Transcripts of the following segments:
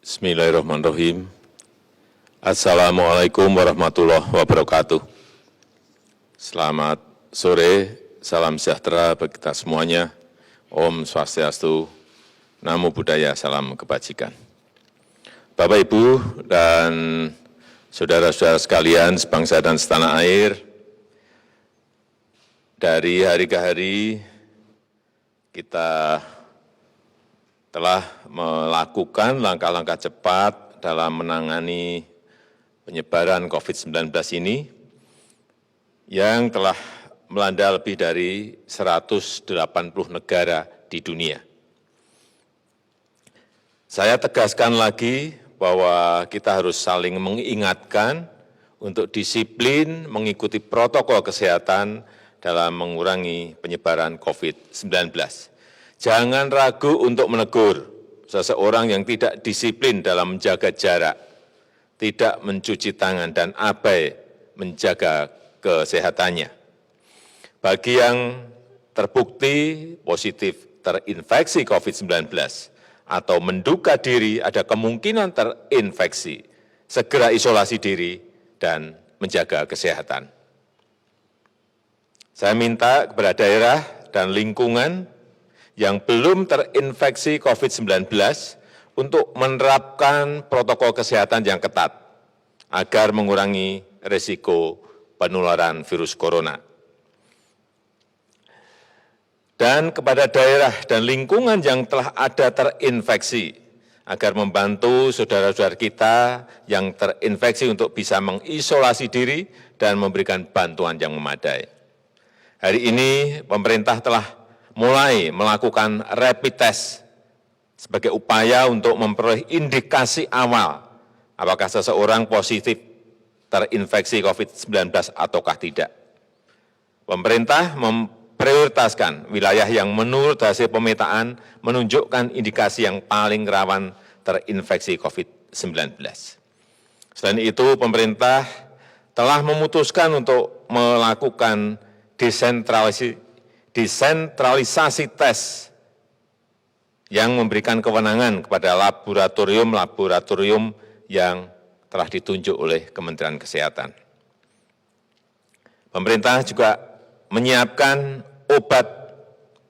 Bismillahirrahmanirrahim. Assalamualaikum warahmatullahi wabarakatuh. Selamat sore, salam sejahtera bagi kita semuanya. Om Swastiastu, Namo Buddhaya, salam kebajikan. Bapak, Ibu, dan saudara-saudara sekalian sebangsa dan setanah air, dari hari ke hari kita telah melakukan langkah-langkah cepat dalam menangani penyebaran COVID-19 ini yang telah melanda lebih dari 180 negara di dunia. Saya tegaskan lagi bahwa kita harus saling mengingatkan untuk disiplin mengikuti protokol kesehatan dalam mengurangi penyebaran COVID-19. Jangan ragu untuk menegur seseorang yang tidak disiplin dalam menjaga jarak, tidak mencuci tangan, dan abai menjaga kesehatannya. Bagi yang terbukti positif terinfeksi COVID-19 atau menduga diri ada kemungkinan terinfeksi, segera isolasi diri dan menjaga kesehatan. Saya minta kepada daerah dan lingkungan yang belum terinfeksi COVID-19 untuk menerapkan protokol kesehatan yang ketat agar mengurangi risiko penularan virus corona. Dan kepada daerah dan lingkungan yang telah ada terinfeksi, agar membantu saudara-saudara kita yang terinfeksi untuk bisa mengisolasi diri dan memberikan bantuan yang memadai. Hari ini pemerintah telah mulai melakukan rapid test sebagai upaya untuk memperoleh indikasi awal apakah seseorang positif terinfeksi COVID-19 ataukah tidak. Pemerintah memprioritaskan wilayah yang menurut hasil pemetaan menunjukkan indikasi yang paling rawan terinfeksi COVID-19. Selain itu, pemerintah telah memutuskan untuk melakukan desentralisasi tes yang memberikan kewenangan kepada laboratorium-laboratorium yang telah ditunjuk oleh Kementerian Kesehatan. Pemerintah juga menyiapkan obat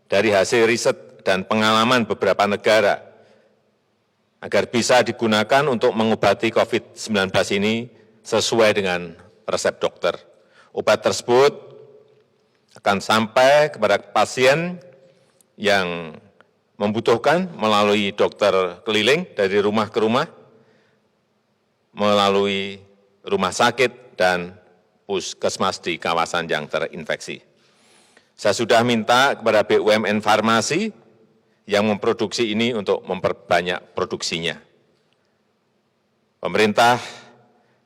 dari hasil riset dan pengalaman beberapa negara agar bisa digunakan untuk mengobati COVID-19 ini sesuai dengan resep dokter. Obat tersebut akan sampai kepada pasien yang membutuhkan melalui dokter keliling dari rumah ke rumah, melalui rumah sakit dan puskesmas di kawasan yang terinfeksi. Saya sudah minta kepada BUMN farmasi yang memproduksi ini untuk memperbanyak produksinya. Pemerintah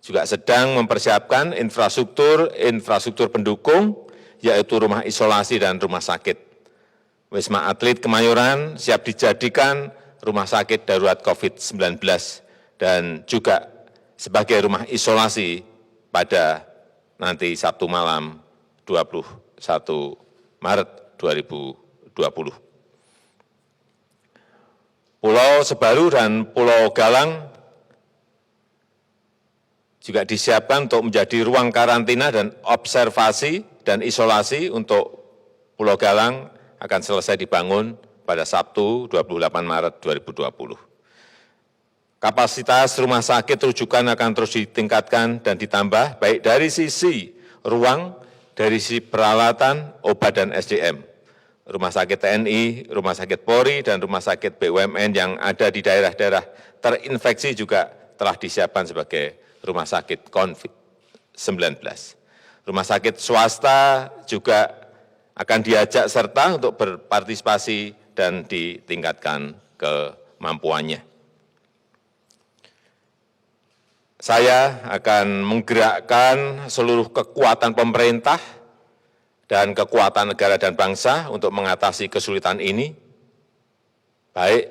juga sedang mempersiapkan infrastruktur pendukung, yaitu rumah isolasi dan rumah sakit. Wisma Atlet Kemayoran siap dijadikan rumah sakit darurat COVID-19 dan juga sebagai rumah isolasi pada nanti Sabtu malam 21 Maret 2020. Pulau Sebaru dan Pulau Galang juga disiapkan untuk menjadi ruang karantina dan observasi dan isolasi. Untuk Pulau Galang akan selesai dibangun pada Sabtu 28 Maret 2020. Kapasitas rumah sakit rujukan akan terus ditingkatkan dan ditambah baik dari sisi ruang, dari sisi peralatan, obat, dan SDM. Rumah sakit TNI, rumah sakit Polri, dan rumah sakit BUMN yang ada di daerah-daerah terinfeksi juga telah disiapkan sebagai rumah sakit COVID-19. Rumah sakit swasta juga akan diajak serta untuk berpartisipasi dan ditingkatkan kemampuannya. Saya akan menggerakkan seluruh kekuatan pemerintah dan kekuatan negara dan bangsa untuk mengatasi kesulitan ini, baik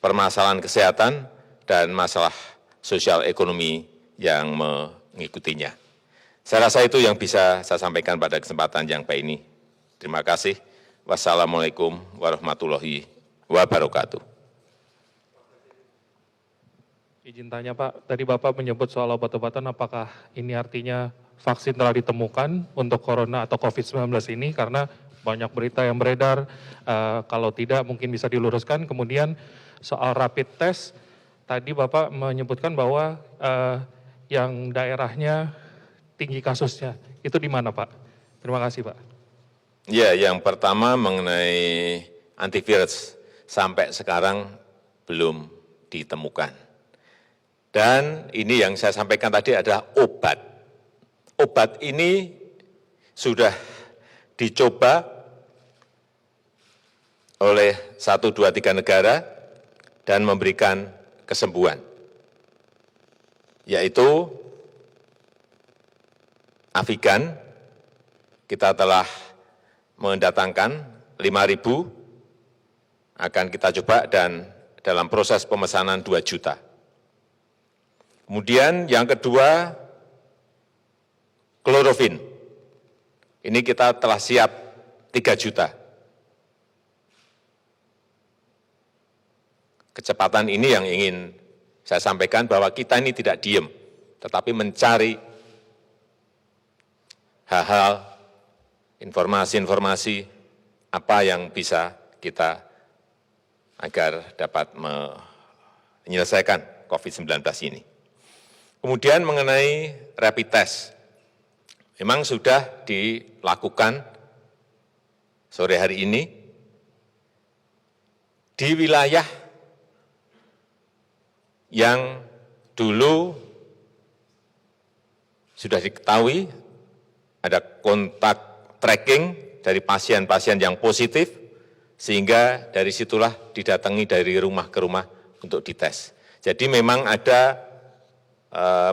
permasalahan kesehatan dan masalah sosial ekonomi yang mengikutinya. Saya rasa itu yang bisa saya sampaikan pada kesempatan yang baik ini. Terima kasih. Wassalamualaikum warahmatullahi wabarakatuh. Izin tanya Pak, tadi Bapak menyebut soal obat-obatan, apakah ini artinya vaksin telah ditemukan untuk corona atau COVID-19 ini? Karena banyak berita yang beredar, kalau tidak mungkin bisa diluruskan. Kemudian soal rapid test, tadi Bapak menyebutkan bahwa yang daerahnya tinggi kasusnya, itu di mana Pak? Terima kasih Pak. Ya, yang pertama mengenai antivirus, sampai sekarang belum ditemukan. Dan ini yang saya sampaikan tadi adalah obat. Obat ini sudah dicoba oleh 1, 2, 3 negara dan memberikan kesembuhan, yaitu Avigan. Kita telah mendatangkan 5.000, akan kita coba dan dalam proses pemesanan 2 juta. Kemudian yang kedua, klorofin. Ini kita telah siap 3 juta. Kecepatan ini yang ingin saya sampaikan bahwa kita ini tidak diem, tetapi mencari hal-hal, informasi-informasi apa yang bisa kita agar dapat menyelesaikan COVID-19 ini. Kemudian mengenai rapid test, memang sudah dilakukan sore hari ini di wilayah yang dulu sudah diketahui ada kontak tracking dari pasien-pasien yang positif, sehingga dari situlah didatangi dari rumah ke rumah untuk dites. Jadi memang ada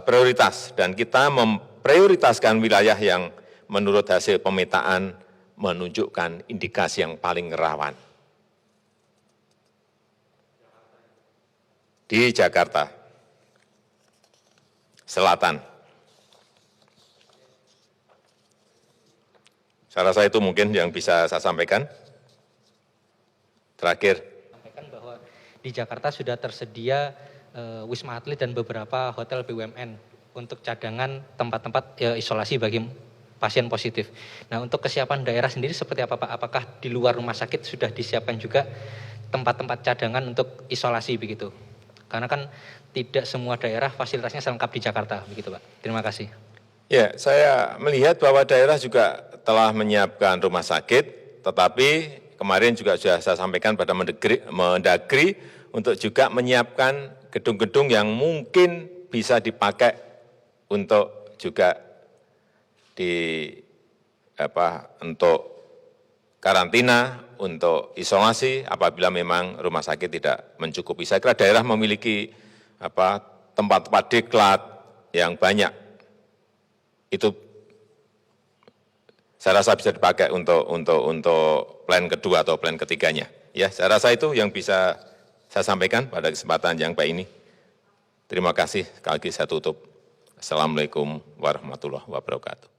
prioritas, dan kita memprioritaskan wilayah yang menurut hasil pemetaan menunjukkan indikasi yang paling rawan. Di Jakarta Selatan. Saya rasa itu mungkin yang bisa saya sampaikan. Terakhir. Sampaikan bahwa di Jakarta sudah tersedia Wisma Atlet dan beberapa hotel BUMN untuk cadangan tempat-tempat isolasi bagi pasien positif. Nah, untuk kesiapan daerah sendiri seperti apa Pak? Apakah di luar rumah sakit sudah disiapkan juga tempat-tempat cadangan untuk isolasi begitu? Karena kan tidak semua daerah fasilitasnya selengkap di Jakarta, begitu Pak. Terima kasih. Ya, saya melihat bahwa daerah juga telah menyiapkan rumah sakit, tetapi kemarin juga sudah saya sampaikan pada Mendagri untuk juga menyiapkan gedung-gedung yang mungkin bisa dipakai untuk juga untuk karantina, untuk isolasi apabila memang rumah sakit tidak mencukupi. Saya kira daerah memiliki tempat-tempat diklat yang banyak. Itu saya rasa bisa dipakai untuk plan kedua atau plan ketiganya. Ya, saya rasa itu yang bisa saya sampaikan pada kesempatan yang baik ini. Terima kasih. Sekali lagi saya tutup. Assalamualaikum warahmatullahi wabarakatuh.